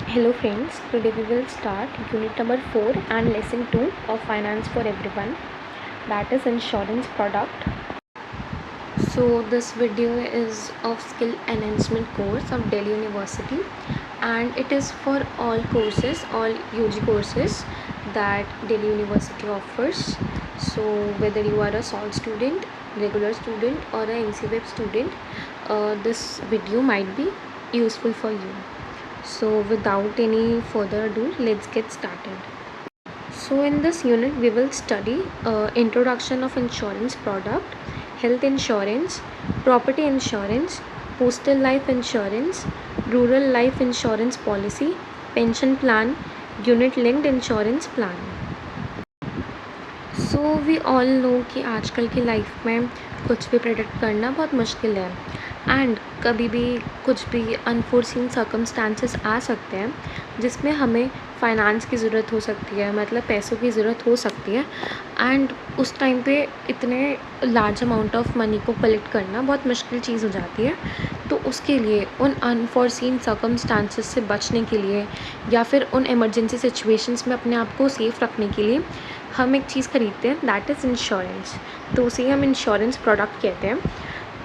Hello friends, today we will start unit number 4 and lesson 2 of finance for everyone, that is insurance product. So this video is of skill enhancement course of Delhi University and it is for all courses, all UG courses that Delhi University offers. So whether you are a SOL student, regular student or a NCWeb student, this video might be useful for you. So without any further ado, let's get started. So in this unit we will study introduction of insurance product, health insurance, property insurance, postal life insurance, rural life insurance policy, pension plan, unit linked insurance plan. So we all know कि आजकल की life में कुछ भी predict करना बहुत मुश्किल है एंड कभी भी कुछ भी अनफोर्सीन सर्कमस्टांसेस आ सकते हैं जिसमें हमें फ़ाइनेंस की ज़रूरत हो सकती है, मतलब पैसों की ज़रूरत हो सकती है एंड उस टाइम पे इतने लार्ज अमाउंट ऑफ मनी को कलेक्ट करना बहुत मुश्किल चीज़ हो जाती है। तो उसके लिए उन अनफोर्सीन सर्कमस्टांसेस से बचने के लिए या फिर उन इमरजेंसी सिचुएशंस में अपने आप को सेफ़ रखने के लिए हम एक चीज़ ख़रीदते हैं, दैट इज़ इंश्योरेंस। तो उसे हम इंश्योरेंस प्रोडक्ट कहते हैं।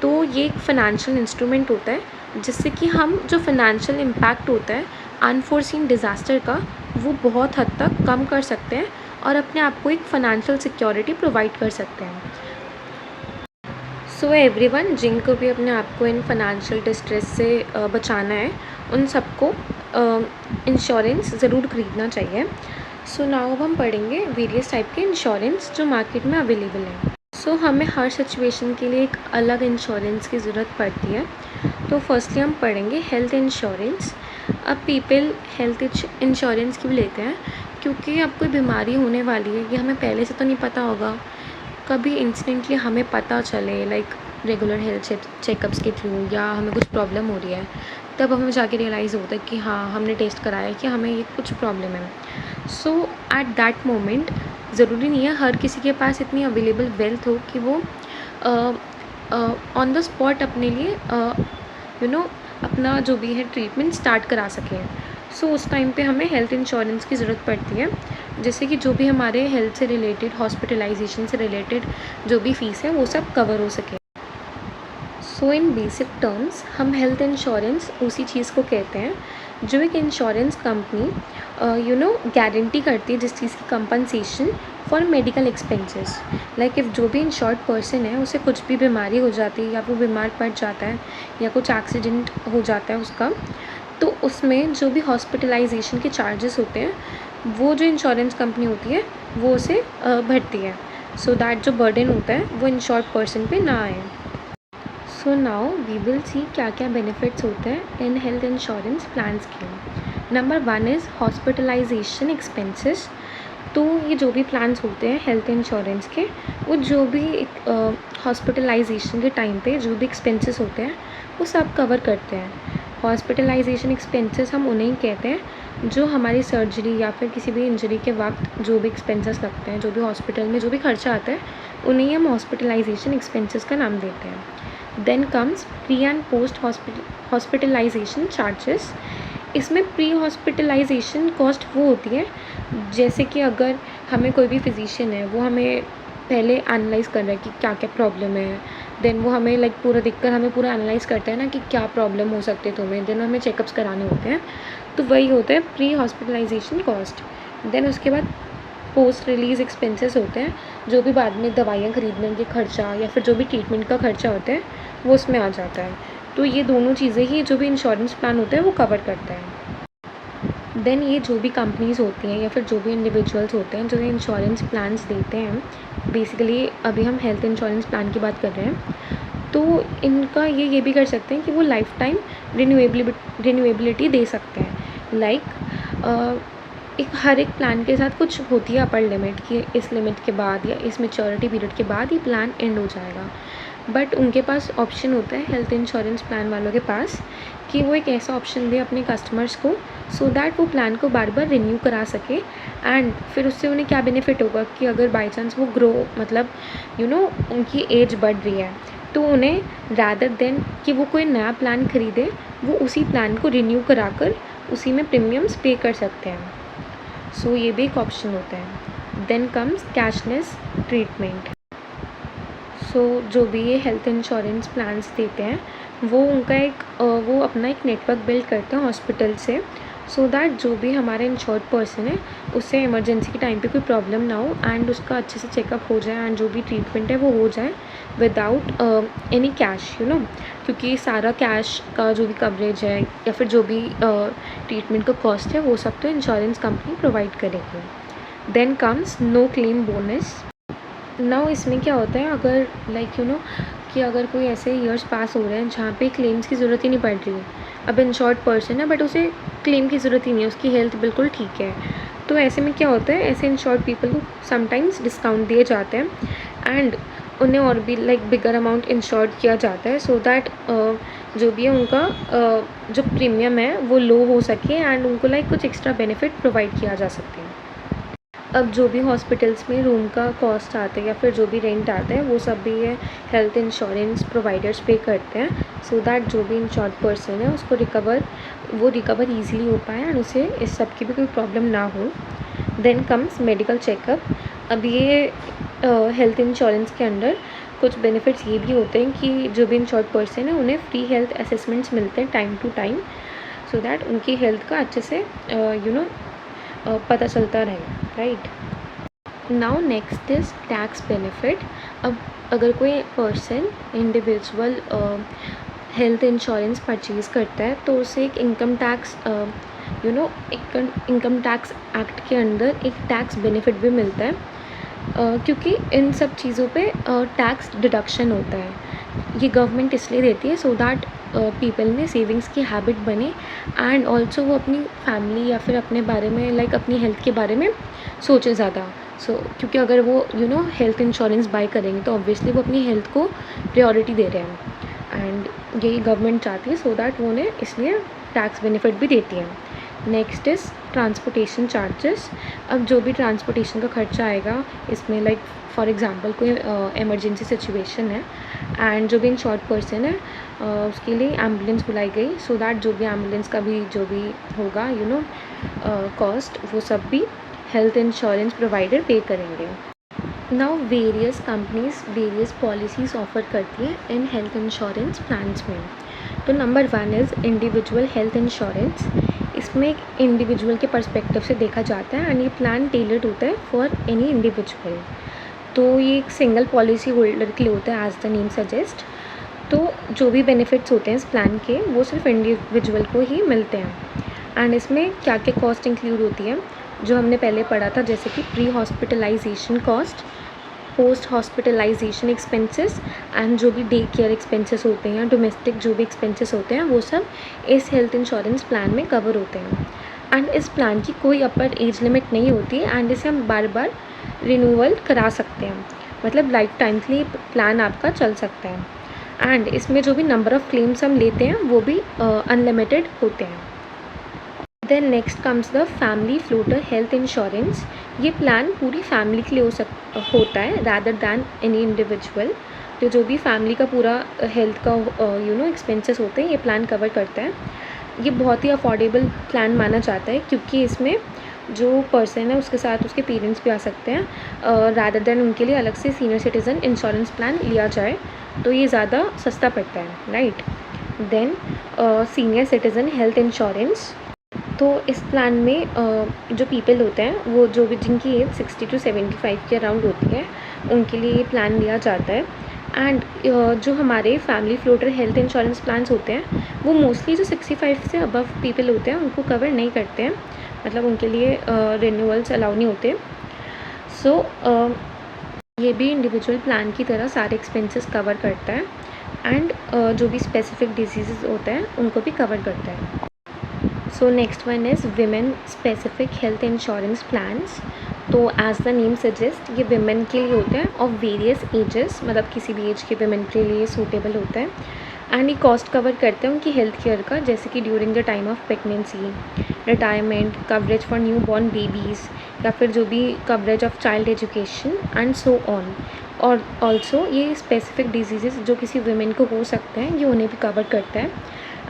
तो ये एक फ़ाइनेंशियल इंस्ट्रूमेंट होता है जिससे कि हम जो फाइनेंशियल इम्पैक्ट होता है अनफोर्सीन डिज़ास्टर का, वो बहुत हद तक कम कर सकते हैं और अपने आप को एक फ़ाइनेंशियल सिक्योरिटी प्रोवाइड कर सकते हैं। सो एवरीवन, जिनको भी अपने आप को इन फाइनेंशियल डिस्ट्रेस से बचाना है, उन सबको इंश्योरेंस ज़रूर ख़रीदना चाहिए। सो नाउ अब हम पढ़ेंगे वेरियस टाइप के इंश्योरेंस जो मार्केट में अवेलेबल हैं। सो हमें हर सिचुएशन के लिए एक अलग इंश्योरेंस की ज़रूरत पड़ती है। तो फर्स्टली हम पढ़ेंगे हेल्थ इंश्योरेंस। अब पीपल हेल्थ इंश्योरेंस क्यों लेते हैं? क्योंकि अब कोई बीमारी होने वाली है, ये हमें पहले से तो नहीं पता होगा, कभी इंसिडेंटली हमें पता चले लाइक रेगुलर हेल्थ चेकअप्स के थ्रू या हमें कुछ प्रॉब्लम हो रही है, तब हमें जाके रियलाइज़ होता है कि हाँ, हमने टेस्ट कराया कि हमें ये कुछ प्रॉब्लम है। सो एट दैट मोमेंट ज़रूरी नहीं है हर किसी के पास इतनी अवेलेबल वेल्थ हो कि वो ऑन द स्पॉट अपने लिए अपना जो भी है ट्रीटमेंट स्टार्ट करा सकें। सो उस टाइम पे हमें हेल्थ इंश्योरेंस की ज़रूरत पड़ती है, जैसे कि जो भी हमारे हेल्थ से रिलेटेड, हॉस्पिटलाइजेशन से रिलेटेड जो भी फ़ीस है वो सब कवर हो सके। सो इन बेसिक टर्म्स हम हेल्थ इंश्योरेंस उसी चीज़ को कहते हैं जो एक इंश्योरेंस कंपनी गारंटी करती है जिस चीज़ की compensation for medical expenses. Like if जो भी इंश्योर्ड पर्सन है उसे कुछ भी बीमारी हो जाती है या वो बीमार पड़ जाता है या कुछ एक्सीडेंट हो जाता है उसका, तो उसमें जो भी हॉस्पिटलाइजेशन के चार्जेस होते हैं वो जो इंश्योरेंस कंपनी होती है वो उसे भरती है, सो दैट जो बर्डन होता है वो इंश्योर्ड पर्सन पे ना आए। So now we will see क्या क्या बेनिफिट्स होते हैं इन हेल्थ इंश्योरेंस प्लान्स के। Number 1 is hospitalisation expenses. तो ये जो भी प्लान्स होते हैं हेल्थ इंश्योरेंस के, वो जो भी हॉस्पिटलाइजेशन के टाइम पे जो भी एक्सपेंसेस होते हैं वो सब कवर करते हैं। हॉस्पिटलाइजेशन एक्सपेंसेस हम उन्हें कहते हैं जो हमारी सर्जरी या फिर किसी भी इंजरी के वक्त जो भी एक्सपेंसेस लगते हैं, जो भी हॉस्पिटल में जो भी खर्चा आता है, उन्हें हम हॉस्पिटलाइजेशन एक्सपेंसेस का नाम देते हैं। Then comes pre and post hospitalisation charges. इसमें प्री हॉस्पिटलाइजेशन कॉस्ट वो होती है जैसे कि अगर हमें कोई भी फिजिशियन है वो हमें पहले एनालाइज़ कर रहा है कि क्या क्या प्रॉब्लम है, देन वो हमें लाइक पूरा देखकर हमें पूरा एनालाइज़ करता है ना कि क्या प्रॉब्लम हो सकती है तुम्हें, देन हमें चेकअप्स कराने होते हैं, तो वही होता है प्री हॉस्पिटलाइजेशन कॉस्ट। देन उसके बाद पोस्ट रिलीज़ एक्सपेंसेस होते हैं, जो भी बाद में दवाइयाँ ख़रीदने के खर्चा या फिर जो भी ट्रीटमेंट का खर्चा होता है वो उसमें आ जाता है। तो ये दोनों चीज़ें ही जो भी इंश्योरेंस प्लान होता है वो कवर करता है। देन ये जो भी कंपनीज़ होती हैं या फिर जो भी इंडिविजुअल्स होते हैं जो ये इंश्योरेंस प्लान्स देते हैं, बेसिकली अभी हम हेल्थ इंश्योरेंस प्लान की बात कर रहे हैं, तो इनका ये भी कर सकते हैं कि वो लाइफ टाइम रिन्यूएबिलिटी दे सकते हैं। लाइक एक हर एक प्लान के साथ कुछ होती है अपर लिमिट कि इस लिमिट के बाद या इस मैच्योरिटी पीरियड के बाद ये प्लान एंड हो जाएगा, बट उनके पास ऑप्शन होता है हेल्थ इंश्योरेंस प्लान वालों के पास कि वो एक ऐसा ऑप्शन दे अपने कस्टमर्स को सो दैट वो प्लान को बार बार रिन्यू करा सके। एंड फिर उससे उन्हें क्या बेनिफिट होगा कि अगर बाई चांस वो ग्रो मतलब उनकी एज बढ़ रही है तो उन्हें रैदर देन कि वो कोई नया प्लान ख़रीदे, वो उसी प्लान को रिन्यू करा कर उसी में प्रीमियम्स पे कर सकते हैं। सो ये भी एक ऑप्शन होता है। Then comes cashless treatment. So जो भी ये हेल्थ इंश्योरेंस प्लान्स देते हैं वो उनका वो अपना एक नेटवर्क बिल्ड करते हैं हॉस्पिटल से, सो दैट जो भी हमारा इंश्योर्ड पर्सन है उससे इमरजेंसी के टाइम पे कोई प्रॉब्लम ना हो एंड उसका अच्छे से चेकअप हो जाए एंड जो भी ट्रीटमेंट है वो हो जाए विदाउट एनी कैश, क्योंकि सारा कैश का जो भी कवरेज है या फिर जो भी ट्रीटमेंट का कॉस्ट है वो सब तो इंश्योरेंस कंपनी प्रोवाइड करेगी। Then comes no claim bonus. Now इसमें क्या होता है, अगर कि अगर कोई ऐसे ईयर्स पास हो रहे हैं जहाँ पे क्लेम्स की ज़रूरत ही नहीं पड़ रही है, अब इंश्योर्ड पर्सन है बट उसे क्लेम की ज़रूरत ही नहीं है, उसकी हेल्थ बिल्कुल ठीक है, तो ऐसे में क्या होता है, ऐसे इंश्योर्ड पीपल को समटाइम्स डिस्काउंट दिए जाते हैं एंड उन्हें और भी बिगर अमाउंट इंश्योर्ड किया जाता है, सो दैट जो भी है उनका जो प्रीमियम है वो लो हो सके एंड उनको कुछ एक्स्ट्रा बेनिफिट प्रोवाइड किया जा सके। अब जो भी हॉस्पिटल्स में रूम का कॉस्ट आता है या फिर जो भी रेंट आता है वो सब भी ये हेल्थ इंश्योरेंस प्रोवाइडर्स पे करते हैं, सो दैट जो भी इंश्योर्ड पर्सन है उसको रिकवर ईज़िली हो पाए एंड उसे इस सब की भी कोई प्रॉब्लम ना हो। Then comes medical checkup. अब ये हेल्थ इंश्योरेंस के अंडर कुछ बेनिफिट्स ये भी होते हैं कि जो भी इंश्योर्ड पर्सन है उन्हें फ्री हेल्थ असेसमेंट्स मिलते हैं time to time, so that उनकी हेल्थ का अच्छे से पता चलता रहे, right. Now next is tax benefit. अब अगर कोई person individual health insurance purchase करता है तो उसे एक इनकम टैक्स एक्ट के अंदर एक टैक्स बेनिफिट भी मिलता है, क्योंकि इन सब चीज़ों पे टैक्स डिडक्शन होता है। ये गवर्नमेंट इसलिए देती है सो दैट पीपल में सेविंग्स की हैबिट बने एंड ऑल्सो वो अपनी फैमिली या फिर अपने बारे में अपनी हेल्थ के बारे में सोचे ज़्यादा। क्योंकि अगर वो हेल्थ इंश्योरेंस बाय करेंगे तो ऑब्वियसली वो अपनी हेल्थ को प्रायोरिटी दे रहे हैं एंड यही गवर्नमेंट चाहती है, सो दैट वो उन्हें इसलिए टैक्स बेनिफिट भी देती है। Next is transportation charges. अब जो भी ट्रांसपोर्टेशन का खर्चा आएगा इसमें फॉर एग्ज़ाम्पल कोई इमरजेंसी सिचुएशन है एंड जो भी इंश्योर्ड पर्सन है उसके लिए एम्बुलेंस बुलाई गई, सो दैट जो भी एम्बुलेंस का भी जो भी होगा कॉस्ट वो सब भी हेल्थ इंश्योरेंस प्रोवाइडर पे करेंगे। Now various companies various policies offer करती हैं इन हेल्थ इंश्योरेंस प्लान्स में। तो number 1 is individual health insurance. इसमें एक इंडिविजुअल के पर्सपेक्टिव से देखा जाता है एंड ये प्लान टेलर्ड होता है फॉर एनी इंडिविजुअल। तो ये एक सिंगल पॉलिसी होल्डर के लिए होता है एज द नेम सजेस्ट। तो जो भी बेनिफिट्स होते हैं इस प्लान के वो सिर्फ इंडिविजुअल को ही मिलते हैं एंड इसमें क्या क्या कॉस्ट इंक्लूड होती है जो हमने पहले पढ़ा था, जैसे कि pre hospitalisation cost, post hospitalisation expenses and जो भी डे केयर एक्सपेंसेस होते हैं, डोमेस्टिक जो भी एक्सपेंसेस होते हैं वो सब इस हेल्थ इंश्योरेंस प्लान में कवर होते हैं। एंड इस प्लान की कोई अपर एज लिमिट नहीं होती एंड इसे हम बार बार रिन्यूअल करा सकते हैं, मतलब लाइफ टाइम के लिए प्लान आपका चल सकता है एंड इसमें जो भी नंबर ऑफ़ क्लेम्स हम लेते हैं वो भी अनलिमिटेड होते हैं। Then next comes the family floater health insurance. ये प्लान पूरी फैमिली के लिए होता है रैदर दैन एनी इंडिविजुअल। तो जो भी फैमिली का पूरा हेल्थ का एक्सपेंसेस होते हैं ये प्लान कवर करता है। ये बहुत ही अफोर्डेबल प्लान माना जाता है क्योंकि इसमें जो पर्सन है उसके साथ उसके पेरेंट्स भी आ सकते हैं रैदर दैन उनके लिए अलग से सीनियर सिटीज़न इंश्योरेंस प्लान लिया जाए, तो ये ज़्यादा सस्ता पड़ता है, right. Then senior citizen health insurance. तो इस प्लान में जो पीपल होते हैं वो जो भी जिनकी एज 60 to 75 के अराउंड होती है उनके लिए ये प्लान लिया जाता है एंड जो हमारे family floater health insurance plans होते हैं वो मोस्टली जो 65 से अबव पीपल होते हैं उनको कवर नहीं करते हैं, मतलब उनके लिए रिन्यूअल्स अलाउ नहीं होते। सो ये भी इंडिविजुअल प्लान की तरह सारे एक्सपेंसेस कवर करता है एंड जो भी स्पेसिफिक डिजीज़ होते हैं उनको भी कवर करता है। So next one is women specific health insurance plans. तो एज द नेम सजेस्ट ये विमेन के लिए होते हैं ऑफ वेरियस एजेस, मतलब किसी भी एज के विमेन के लिए सूटेबल होता है एंड ये कॉस्ट कवर करते हैं उनकी हेल्थ केयर का, जैसे कि during the time of pregnancy, retirement, coverage for new born babies या फिर जो भी coverage of child education and so on. और ऑल्सो ये स्पेसिफिक डिजीज़ जो किसी वुमेन को हो सकते हैं ये उन्हें भी कवर करता है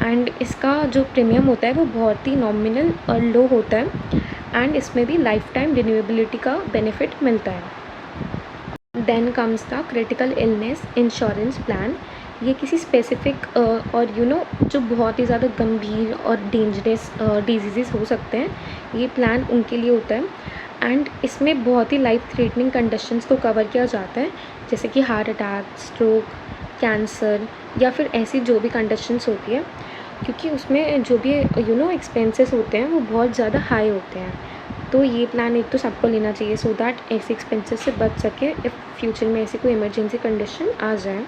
एंड इसका जो प्रीमियम होता है वो बहुत ही नॉमिनल और लो होता है, एंड इसमें भी लाइफ टाइम रिन्यूएबिलिटी का बेनिफिट मिलता है। Then comes the critical illness insurance plan. ये किसी स्पेसिफिक और जो बहुत ही ज़्यादा गंभीर और डेंजरस डिजीज़ हो सकते हैं, ये प्लान उनके लिए होता है। एंड इसमें बहुत ही लाइफ थ्रेटनिंग कंडीशंस को कवर किया जाता है, जैसे कि हार्ट अटैक, स्ट्रोक, कैंसर या फिर ऐसी जो भी कंडीशंस होती है, क्योंकि उसमें जो भी एक्सपेंसेस होते हैं वो बहुत ज़्यादा हाई होते हैं। तो ये प्लान एक तो सबको लेना चाहिए, सो दैट ऐसे एक्सपेंसेस से बच सके इफ़ फ्यूचर में ऐसी कोई इमरजेंसी कंडीशन आ जाए।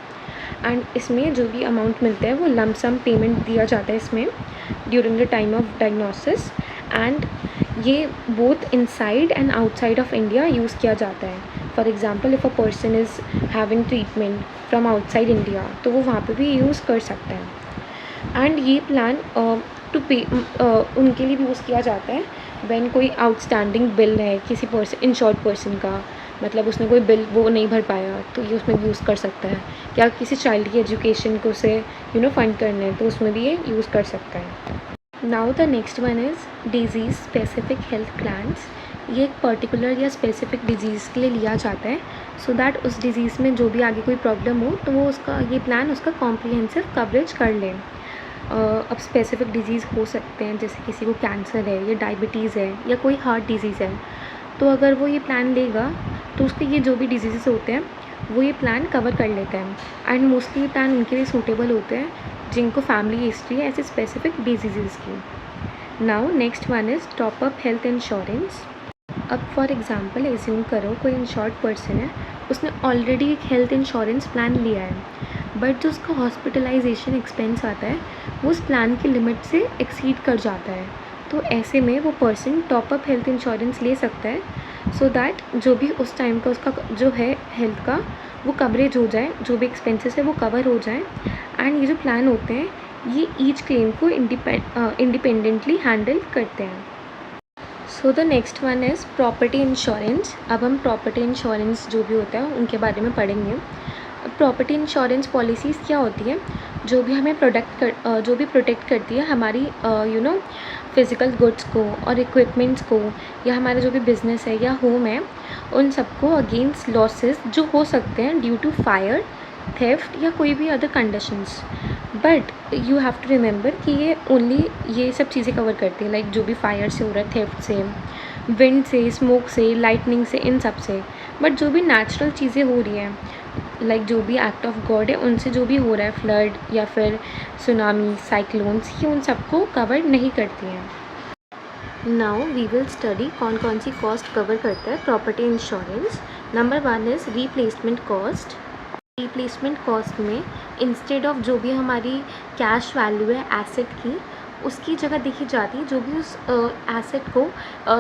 एंड इसमें जो भी अमाउंट मिलता है वो लम्प सम पेमेंट दिया जाता है इसमें during the time of diagnosis. And ये both inside and outside of India use किया जाता है। For example if a person is having treatment from outside India, तो वो वहाँ पे भी यूज़ कर सकता है। एंड ये प्लान टू पे उनके लिए भी यूज़ किया जाता है व्हेन कोई आउटस्टैंडिंग बिल है किसी इंश्योर्ड पर्सन का, मतलब उसने कोई बिल वो नहीं भर पाया, तो ये उसमें यूज़ कर सकता है। या किसी चाइल्ड की एजुकेशन को उसे फंड करना है, तो उसमें भी ये यूज़ कर सकता है। Now the next one is disease specific health plans. ये एक पर्टिकुलर या स्पेसिफिक डिजीज़ के लिए लिया जाता है, सो दैट उस डिज़ीज़ में जो भी आगे कोई प्रॉब्लम हो तो वो उसका ये प्लान उसका कॉम्प्रिहेंसिव कवरेज कर ले। अब स्पेसिफिक डिज़ीज़ हो सकते हैं, जैसे किसी को कैंसर है या डायबिटीज़ है या कोई हार्ट डिज़ीज़ है, तो अगर वो ये प्लान लेगा तो उसके ये जो भी डिजीज़ होते हैं वो ये प्लान कवर कर लेते हैं। एंड मोस्टली ये प्लान उनके लिए सूटेबल होते हैं जिनको फैमिली हिस्ट्री है ऐसे स्पेसिफिक डिजीज़ की। Now next one is top up health insurance. अब फॉर एग्ज़ाम्पल एज्यूम करो कोई इंश्योर्ड पर्सन है, उसने ऑलरेडी एक हेल्थ इंश्योरेंस प्लान लिया है, बट जो उसका हॉस्पिटलाइजेशन एक्सपेंस आता है वो उस प्लान की लिमिट से एक्सीड कर जाता है। तो ऐसे में वो person top up health insurance ले सकता है, सो दैट जो भी उस टाइम का उसका जो है हेल्थ का वो कवरेज हो जाए, जो भी एक्सपेंसेस है वो कवर हो जाए। एंड ये जो प्लान होते हैं ये ईच क्लेम को इंडिपेंडेंटली हैंडल करते हैं। So the next one is property insurance. अब हम प्रॉपर्टी इंश्योरेंस जो भी होता है उनके बारे में पढ़ेंगे। प्रॉपर्टी इंश्योरेंस पॉलिसीज़ क्या होती है, जो भी हमें जो भी प्रोटेक्ट करती है हमारी फिज़िकल गुड्स को और इक्विपमेंट्स को, या हमारा जो भी बिज़नेस है या होम है, उन सबको अगेंस्ट लॉसेस जो हो सकते हैं ड्यू टू फायर, थेफ्ट या कोई भी other conditions. But you have to remember कि ये ओनली ये सब चीज़ें कवर करती है, लाइक जो भी फायर से हो रहा है, थेफ्ट से, विंड से, स्मोक से, लाइटनिंग से, इन सब से। बट जो भी नेचुरल चीज़ें हो रही हैं, लाइक जो भी एक्ट ऑफ गॉड है उनसे जो भी हो रहा है, फ्लड या फिर सुनामी, साइक्लोन्स, ये उन सबको कवर नहीं करती हैं। नाउ वी विल स्टडी कौन कौन सी कॉस्ट कवर करता है property insurance. Number one is replacement cost. Replacement cost में इंस्टेड ऑफ जो भी हमारी कैश वैल्यू है एसेट की, उसकी जगह देखी जाती है जो भी उस एसेट को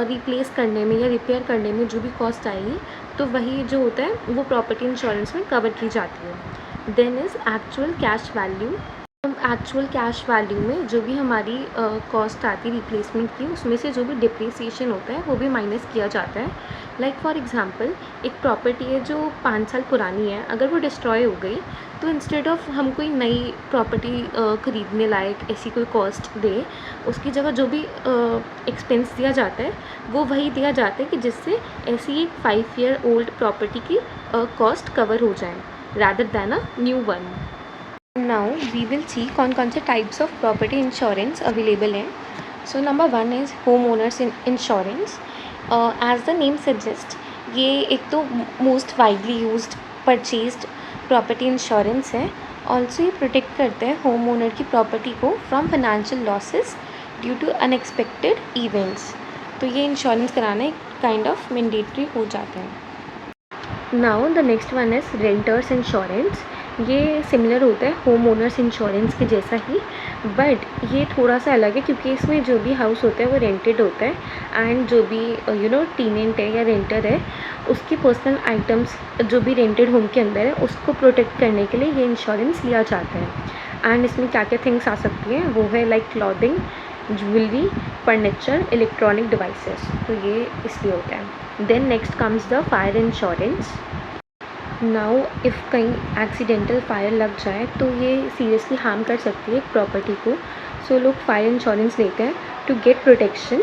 रिप्लेस करने में या रिपेयर करने में जो भी कॉस्ट आएगी, तो वही जो होता है वो प्रॉपर्टी इंश्योरेंस में कवर की जाती है। Then is actual cash value. Actual cash value में जो भी हमारी कॉस्ट आती है रिप्लेसमेंट की, उसमें से जो भी डिप्रिसिएशन होता है वो भी माइनस किया जाता है। लाइक फॉर एग्जांपल एक प्रॉपर्टी है जो 5 साल पुरानी है, अगर वो डिस्ट्रॉय हो गई तो इंस्टेड ऑफ हम कोई नई प्रॉपर्टी ख़रीदने लायक ऐसी कोई कॉस्ट दे, उसकी जगह जो भी एक्सपेंस दिया जाता है वो वही दिया जाता है कि जिससे ऐसी एक 5 ईयर ओल्ड प्रॉपर्टी की कॉस्ट कवर हो जाए rather than a new one. Now we will see कौन कौन से types of property insurance available हैं। So number one is home owners insurance. As the name suggest, ये एक तो most widely used purchased property insurance है। Also ये protect करता है होम ओनर की प्रॉपर्टी को from financial losses due to unexpected events. तो ये इंश्योरेंस कराना एक काइंड ऑफ मैंडेटरी हो जाता है। Now the next one is renters insurance. ये सिमिलर होता है होम ओनर्स इंश्योरेंस के जैसा ही, बट ये थोड़ा सा अलग है क्योंकि इसमें जो भी हाउस होता है वो रेंटेड होता है, एंड जो भी टीनेंट है या रेंटर है उसकी पर्सनल आइटम्स जो भी रेंटेड होम के अंदर है उसको प्रोटेक्ट करने के लिए ये इंश्योरेंस लिया जाता है। एंड इसमें क्या क्या थिंग्स आ सकती हैं वो है like clothing, jewellery, furniture, electronic devices, तो ये इसलिए होता है। Then next comes the fire insurance. Now if कहीं एक्सीडेंटल फायर लग जाए तो ये सीरियसली हार्म कर सकती है प्रॉपर्टी को, सो लोग फायर इंश्योरेंस लेते हैं टू गेट प्रोटेक्शन।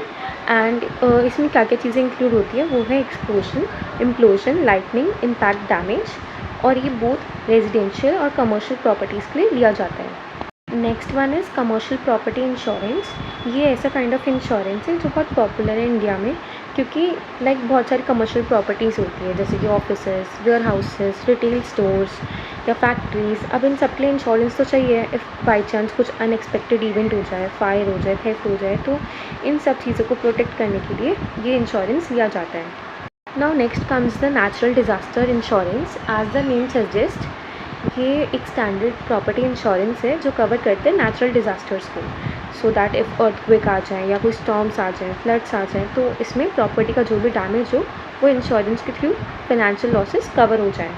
एंड इसमें क्या क्या चीज़ें इंक्लूड होती है, वो है explosion, implosion, lightning, impact, damage. और ये बोथ रेजिडेंशियल और कमर्शियल प्रॉपर्टीज़ के लिए लिया जाता है। Next one is commercial property insurance. ये ऐसा काइंड ऑफ इंश्योरेंस है जो बहुत पॉपुलर है इंडिया में, क्योंकि लाइक बहुत सारी कमर्शियल प्रॉपर्टीज़ होती है जैसे कि offices, warehouses, retail stores या फैक्ट्रीज़। अब इन सब के लिए इंश्योरेंस तो चाहिए, इफ़ बाई चांस कुछ अनएक्सपेक्टेड इवेंट हो जाए, फायर हो जाए, थेफ्ट हो जाए, तो इन सब चीज़ों को प्रोटेक्ट करने के लिए ये इंश्योरेंस लिया जाता है। Now next comes the natural disaster insurance. As the name suggest, ये एक स्टैंडर्ड प्रॉपर्टी इंश्योरेंस है जो कवर करते हैं नेचुरल डिज़ास्टर्स को। सो दैट इफ़ अर्थक्वेक आ जाए या कोई स्टॉर्म्स आ जाए, फ्लड्स आ जाए, तो इसमें प्रॉपर्टी का जो भी डैमेज हो वो इंश्योरेंस के थ्रू फाइनेंशियल लॉसेस कवर हो जाए।